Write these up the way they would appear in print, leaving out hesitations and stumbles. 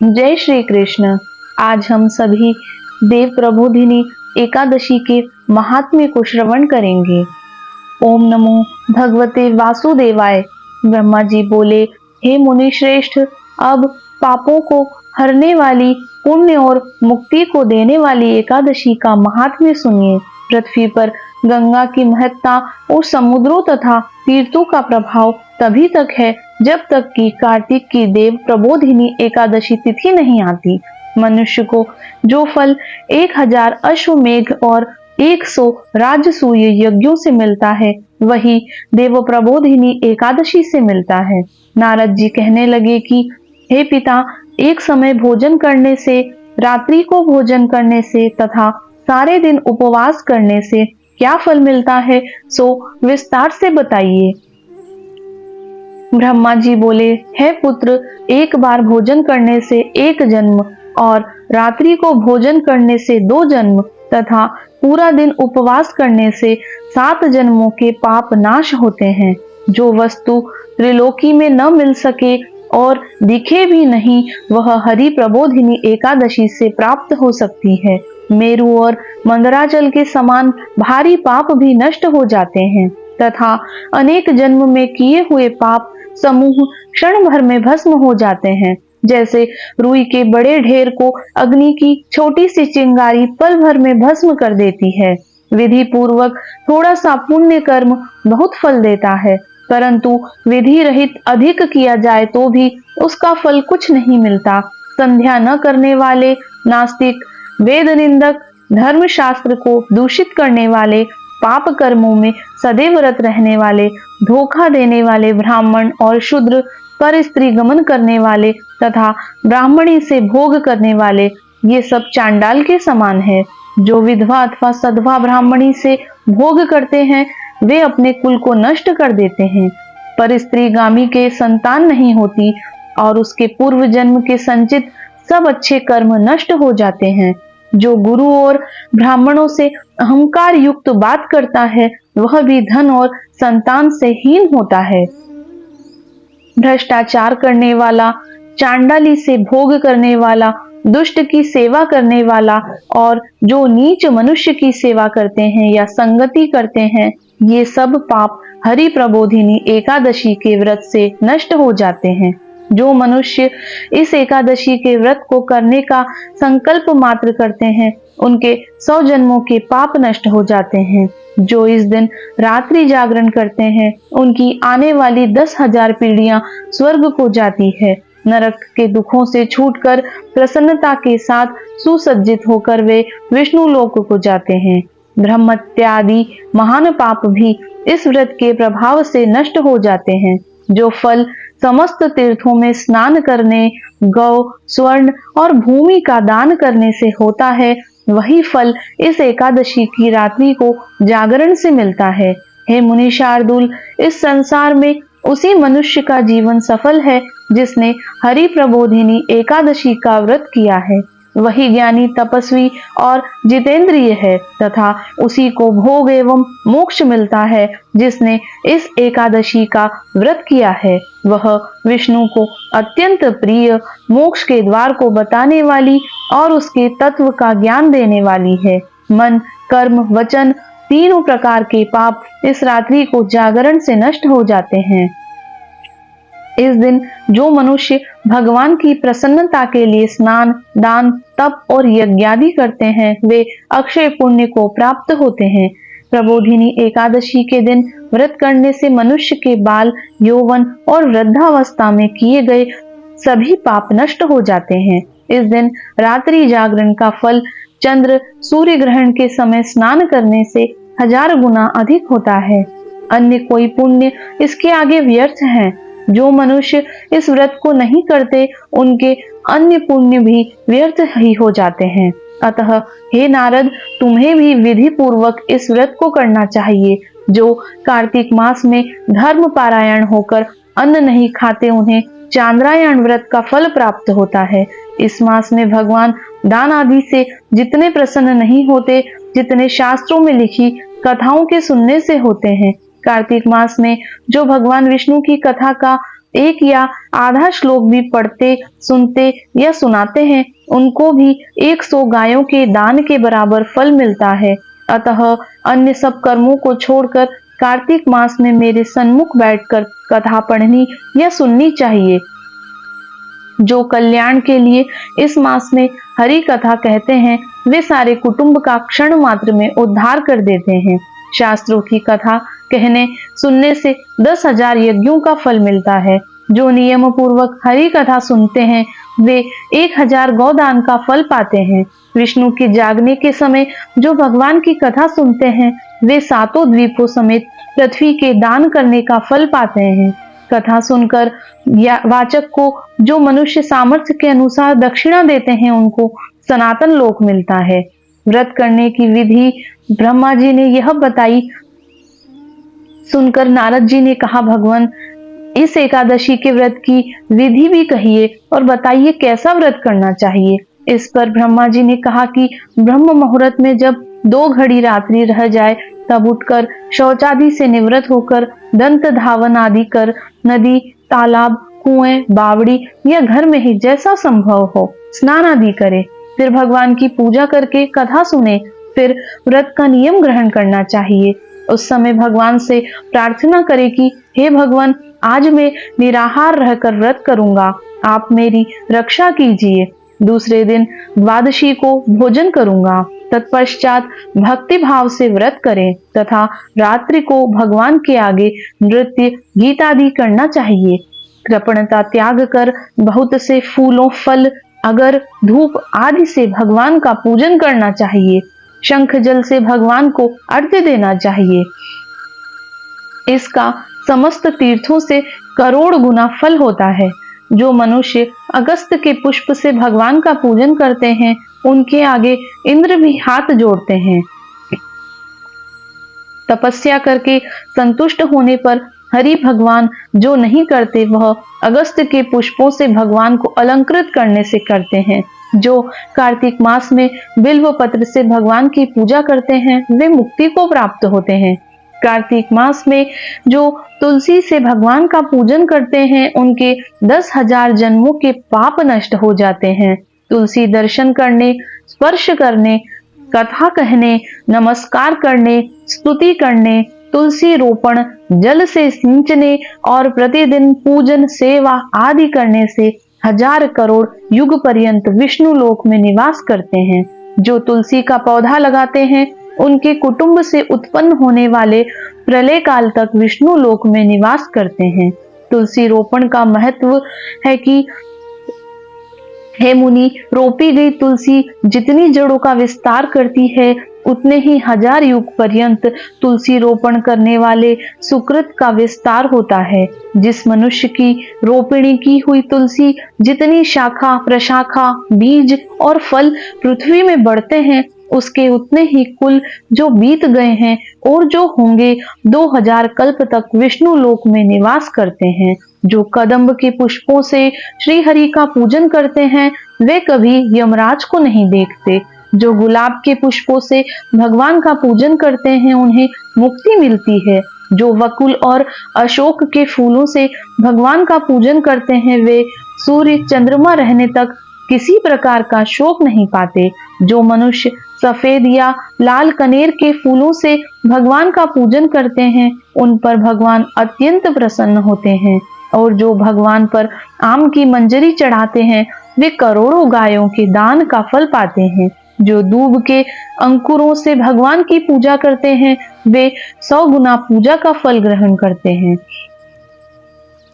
जय श्री कृष्ण। आज हम सभी देव प्रबोधिनी एकादशी के महात्म्य को श्रवण करेंगे। ओम नमो भगवते वासुदेवाय। ब्रह्मा जी बोले, हे मुनि श्रेष्ठ, अब पापों को हरने वाली, पुण्य और मुक्ति को देने वाली एकादशी का महात्म्य सुनिए। पृथ्वी पर गंगा की महत्ता और समुद्रों तथा तीर्थों का प्रभाव तभी तक है जब तक कि कार्तिक की देव प्रबोधिनी एकादशी तिथि नहीं आती। मनुष्य को जो फल 1000 अश्वमेघ और 100 राजसूय यज्ञों से मिलता है, वही देव प्रबोधिनी एकादशी से मिलता है। नारद जी कहने लगे कि हे पिता, एक समय भोजन करने से, रात्रि को भोजन करने से तथा सारे दिन उपवास करने से क्या फल मिलता है, सो विस्तार से बताइए। ब्रह्मा जी बोले, हे पुत्र, एक बार भोजन करने से 1 जन्म और रात्रि को भोजन करने से 2 जन्म तथा पूरा दिन उपवास करने से 7 जन्मों के पाप नाश होते हैं। जो वस्तु त्रिलोकी में न मिल सके और दिखे भी नहीं, वह हरि प्रबोधिनी एकादशी से प्राप्त हो सकती है। मेरु और मंदराचल के समान भारी पाप भी नष्ट हो जाते हैं तथा अनेक जन्म में किए हुए पाप समूह क्षण भर में भस्म हो जाते हैं। जैसे रुई के बड़े ढेर को अग्नि की छोटी सी चिंगारी पल भर में भस्म कर देती है। विधि पूर्वक थोड़ा सा पुण्य कर्म बहुत फल देता है, परंतु विधि रहित अधिक किया जाए तो भी उसका फल कुछ नहीं मिलता। संध्या न करने वाले नास्तिक, वेद निंदक, धर्म शास्त्र को दूषित करने वाले, पाप कर्मों में सदैव रत रहने वाले, धोखा देने वाले ब्राह्मण और शूद्र, पर स्त्री गमन करने वाले तथा ब्राह्मणी से भोग करने वाले, ये सब चांडाल के समान है। जो विधवा अथवा सधवा ब्राह्मणी से भोग करते हैं, वे अपने कुल को नष्ट कर देते हैं। पर स्त्री गामी के संतान नहीं होती और उसके पूर्व जन्म के संचित सब अच्छे कर्म नष्ट हो जाते हैं। जो गुरु और ब्राह्मणों से अहंकार युक्त बात करता है, वह भी धन और संतान से हीन होता है। भ्रष्टाचार करने वाला, चांडाली से भोग करने वाला, दुष्ट की सेवा करने वाला और जो नीच मनुष्य की सेवा करते हैं या संगति करते हैं, ये सब पाप हरि प्रबोधिनी एकादशी के व्रत से नष्ट हो जाते हैं। जो मनुष्य इस एकादशी के व्रत को करने का संकल्प मात्र करते हैं, उनके 100 जन्मों के पाप नष्ट हो जाते हैं। जो इस दिन रात्रि जागरण करते हैं, उनकी आने वाली 10,000 पीढ़ियां स्वर्ग को जाती है। नरक के दुखों से छूटकर प्रसन्नता के साथ सुसज्जित होकर वे विष्णु लोक को जाते हैं। ब्रह्मत्यादि महान पाप भी इस व्रत के प्रभाव से नष्ट हो जाते हैं। जो फल समस्त तीर्थों में स्नान करने, गौ, स्वर्ण और भूमि का दान करने से होता है, वही फल इस एकादशी की रात्रि को जागरण से मिलता है। हे मुनि शार्दुल, इस संसार में उसी मनुष्य का जीवन सफल है जिसने हरि प्रबोधिनी एकादशी का व्रत किया है। वही ज्ञानी, तपस्वी और जितेंद्रिय है तथा उसी को भोग एवं मोक्ष मिलता है जिसने इस एकादशी का व्रत किया है। वह विष्णु को अत्यंत प्रिय, मोक्ष के द्वार को बताने वाली और उसके तत्व का ज्ञान देने वाली है। मन, कर्म, वचन तीनों प्रकार के पाप इस रात्रि को जागरण से नष्ट हो जाते हैं। इस दिन जो मनुष्य भगवान की प्रसन्नता के लिए स्नान, दान, तप और यज्ञादि करते हैं, वे अक्षय पुण्य को प्राप्त होते हैं। प्रबोधिनी एकादशी के दिन व्रत करने से मनुष्य के बाल, यौवन और वृद्धावस्था में किए गए सभी पाप नष्ट हो जाते हैं। इस दिन रात्रि जागरण का फल चंद्र सूर्य ग्रहण के समय स्नान करने से 1000 गुना अधिक होता है। अन्य कोई पुण्य इसके आगे व्यर्थ है। जो मनुष्य इस व्रत को नहीं करते, उनके अन्य पुण्य भी व्यर्थ ही हो जाते हैं। अतः हे नारद, तुम्हें भी विधि पूर्वक इस व्रत को करना चाहिए। जो कार्तिक मास में धर्म पारायण होकर अन्न नहीं खाते, उन्हें चांद्रायण व्रत का फल प्राप्त होता है। इस मास में भगवान दान आदि से जितने प्रसन्न नहीं होते, जितने शास्त्रों में लिखी कथाओं के सुनने से होते हैं। कार्तिक मास में जो भगवान विष्णु की कथा का एक या आधा श्लोक भी पढ़ते, सुनते या सुनाते हैं, उनको भी 100 गायों के दान के बराबर फल मिलता है। अतः अन्य सब कर्मों को छोड़कर कार्तिक मास में मेरे सन्मुख बैठकर कथा पढ़नी या सुननी चाहिए। जो कल्याण के लिए इस मास में हरि कथा कहते हैं, वे सारे कुटुंब का क्षण मात्र में उद्धार कर देते हैं। शास्त्रों की कथा कहने सुनने से 10,000 यज्ञों का फल मिलता है। जो नियम पूर्वक हरि कथा सुनते हैं, वे 1000 गौदान का फल पाते हैं। विष्णु के जागने के समय जो भगवान की कथा सुनते हैं, वे 7 द्वीपों समेत पृथ्वी के दान करने का फल पाते हैं। कथा सुनकर या वाचक को जो मनुष्य सामर्थ्य के अनुसार दक्षिणा देते हैं, उनको सनातन लोक मिलता है। व्रत करने की विधि ब्रह्मा जी ने यह बताई। सुनकर नारद जी ने कहा, भगवान इस एकादशी के व्रत की विधि भी कहिए और बताइए कैसा व्रत करना चाहिए। इस पर ब्रह्मा जी ने कहा कि ब्रह्म मुहूर्त में जब 2 घड़ी रात्रि रह जाए, तब उठकर शौचादि से निवृत्त होकर दंत धावन आदि कर नदी, तालाब, कुएं, बावड़ी या घर में ही जैसा संभव हो स्नान आदि करे। फिर भगवान की पूजा करके कथा सुने। फिर व्रत का नियम ग्रहण करना चाहिए। उस समय भगवान से प्रार्थना करे कि हे भगवान, आज मैं निराहार रहकर व्रत करूंगा, आप मेरी रक्षा कीजिए। दूसरे दिन द्वादशी को भोजन करूंगा। तत्पश्चात भक्ति भाव से व्रत करें तथा रात्रि को भगवान के आगे नृत्य, गीत आदि करना चाहिए। कृपणता त्याग कर बहुत से फूलों, फल, अगर, धूप आदि से भगवान का पूजन करना चाहिए। शंख जल से भगवान को अर्घ्य देना चाहिए। इसका समस्त तीर्थों से करोड़ गुना फल होता है। जो मनुष्य अगस्त के पुष्प से भगवान का पूजन करते हैं, उनके आगे इंद्र भी हाथ जोड़ते हैं। तपस्या करके संतुष्ट होने पर हरि भगवान जो नहीं करते, वह अगस्त के पुष्पों से भगवान को अलंकृत करने से करते हैं। जो कार्तिक मास में बिल्व पत्र से भगवान की पूजा करते हैं, वे मुक्ति को प्राप्त होते हैं। कार्तिक मास में जो तुलसी से भगवान का पूजन करते हैं, उनके 10,000 जन्मों के पाप नष्ट हो जाते हैं। तुलसी दर्शन करने, स्पर्श करने, कथा कहने, नमस्कार करने, स्तुति करने, तुलसी रोपण, जल से सींचने और प्रतिदिन पूजन, सेवा आदि करने से 1000 करोड़ युग पर्यंत विष्णु लोक में निवास करते हैं। जो तुलसी का पौधा लगाते हैं, उनके कुटुंब से उत्पन्न होने वाले प्रलय काल तक विष्णु लोक में निवास करते हैं। तुलसी रोपण का महत्व है कि हे मुनि, रोपी गई तुलसी जितनी जड़ों का विस्तार करती है, उतने ही 1000 युग पर्यंत तुलसी रोपण करने वाले सुकृत का विस्तार होता है। जिस मनुष्य की रोपणी की हुई तुलसी जितनी शाखा, प्रशाखा, बीज और फल पृथ्वी में बढ़ते हैं, उसके उतने ही कुल जो बीत गए हैं और जो होंगे 2000 कल्प तक विष्णु लोक में निवास करते हैं। जो कदम्ब के पुष्पों से श्री हरि का पूजन करते हैं, वे कभी यमराज को नहीं देखते। जो गुलाब के पुष्पों से भगवान का पूजन करते हैं, उन्हें मुक्ति मिलती है। जो वकुल और अशोक के फूलों से भगवान का पूजन करते हैं, वे सूर्य, चंद्रमा रहने तक किसी प्रकार का शोक नहीं पाते। जो मनुष्य सफेद या लाल कनेर के फूलों से भगवान का पूजन करते हैं, उन पर भगवान अत्यंत प्रसन्न होते हैं। और जो भगवान पर आम की मंजरी चढ़ाते हैं, वे करोड़ों गायों के दान का फल पाते हैं। जो दूब के अंकुरों से भगवान की पूजा करते हैं, वे 100 गुना पूजा का फल ग्रहण करते हैं।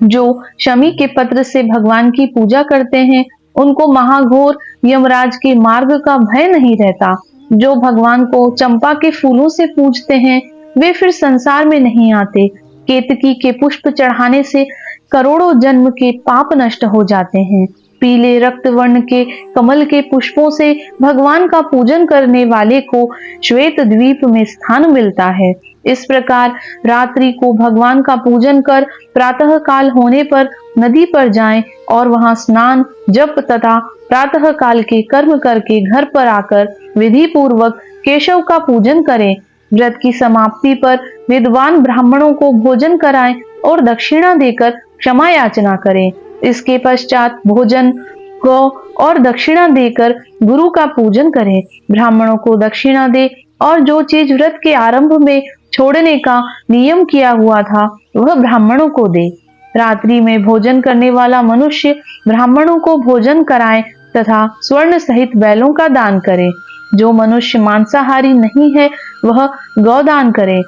जो शमी के पत्र से भगवान की पूजा करते हैं, उनको महाघोर यमराज के मार्ग का भय नहीं रहता। जो भगवान को चंपा के फूलों से पूजते हैं, वे फिर संसार में नहीं आते। केतकी के पुष्प चढ़ाने से करोड़ों जन्म के पाप नष्ट हो जाते हैं। पीले रक्त वर्ण के कमल के पुष्पों से भगवान का पूजन करने वाले को श्वेत द्वीप में स्थान मिलता है। इस प्रकार रात्रि को भगवान का पूजन कर प्रातः काल होने पर नदी पर जाएं और वहां स्नान, जप तथा प्रातः काल के कर्म करके घर पर आकर विधि पूर्वक केशव का पूजन करें। व्रत की समाप्ति पर विद्वान ब्राह्मणों को भोजन कराएं और दक्षिणा देकर क्षमा याचना करें। इसके पश्चात भोजन गौ और दक्षिणा देकर गुरु का पूजन करें। ब्राह्मणों को दक्षिणा दे और जो चीज व्रत के आरंभ में छोड़ने का नियम किया हुआ था वह ब्राह्मणों को दे। रात्रि में भोजन करने वाला मनुष्य ब्राह्मणों को भोजन कराए तथा स्वर्ण सहित बैलों का दान करे। जो मनुष्य मांसाहारी नहीं है वह गौदान करे।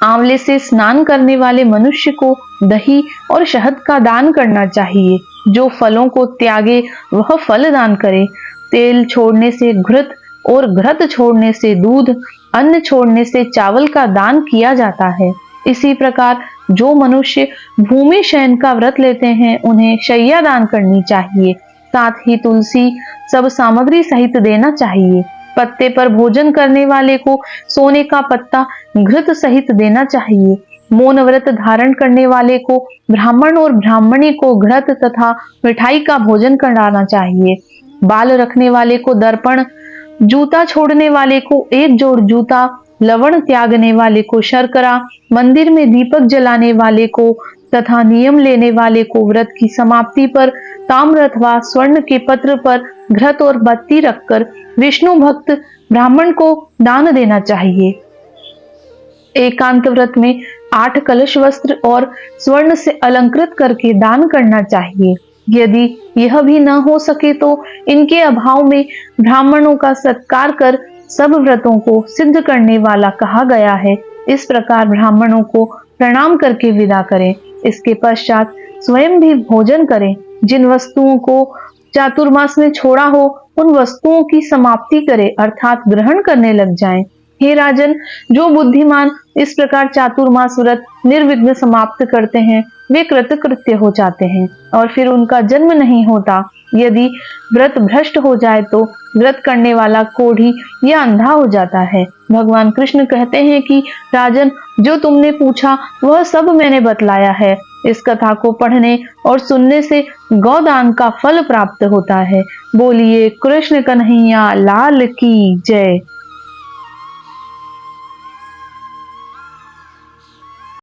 आंवले से स्नान करने वाले मनुष्य को दही और शहद का दान करना चाहिए। जो फलों को त्यागे वह फल दान करे। तेल छोड़ने से घृत और घृत छोड़ने से दूध, अन्न छोड़ने से चावल का दान किया जाता है। इसी प्रकार जो मनुष्य भूमि शयन का व्रत लेते हैं उन्हें शैया दान करनी चाहिए। साथ ही तुलसी सब सामग्री सहित देना चाहिए। पत्ते पर भोजन करने वाले को सोने का पत्ता घृत सहित देना चाहिए। मौन व्रत धारण करने वाले को ब्राह्मण और ब्राह्मणी को घृत तथा मिठाई का भोजन कराना चाहिए। बाल रखने वाले को दर्पण, जूता छोड़ने वाले को एक जोड़ जूता, लवण त्यागने वाले को शर्करा, मंदिर में दीपक जलाने वाले को तथा नियम लेने वाले को व्रत की समाप्ति पर ताम्र अथवा स्वर्ण के पत्र पर घृत और बत्ती रखकर विष्णु भक्त ब्राह्मण को दान देना चाहिए। एकांत व्रत में 8 कलश वस्त्र और स्वर्ण से अलंकृत करके दान करना चाहिए। यदि यह भी न हो सके तो इनके अभाव में ब्राह्मणों का सत्कार कर सब व्रतों को सिद्ध करने वाला कहा गया है। इस प्रकार ब्राह्मणों को प्रणाम करके विदा करें। इसके पश्चात स्वयं भी भोजन करें। जिन वस्तुओं को चातुर्मास में छोड़ा हो उन वस्तुओं की समाप्ति करें अर्थात ग्रहण करने लग जाएं। हे राजन, जो बुद्धिमान इस प्रकार चातुर्मास व्रत निर्विघ्न समाप्त करते हैं वे कृतकृत्य हो जाते हैं और फिर उनका जन्म नहीं होता। यदि व्रत भ्रष्ट हो जाए तो व्रत करने वाला कोढ़ी या अंधा हो जाता है। भगवान कृष्ण कहते हैं कि राजन, जो तुमने पूछा वह सब मैंने बतलाया है। इस कथा को पढ़ने और सुनने से गौदान का फल प्राप्त होता है। बोलिए कृष्ण कन्हैया लाल की जय।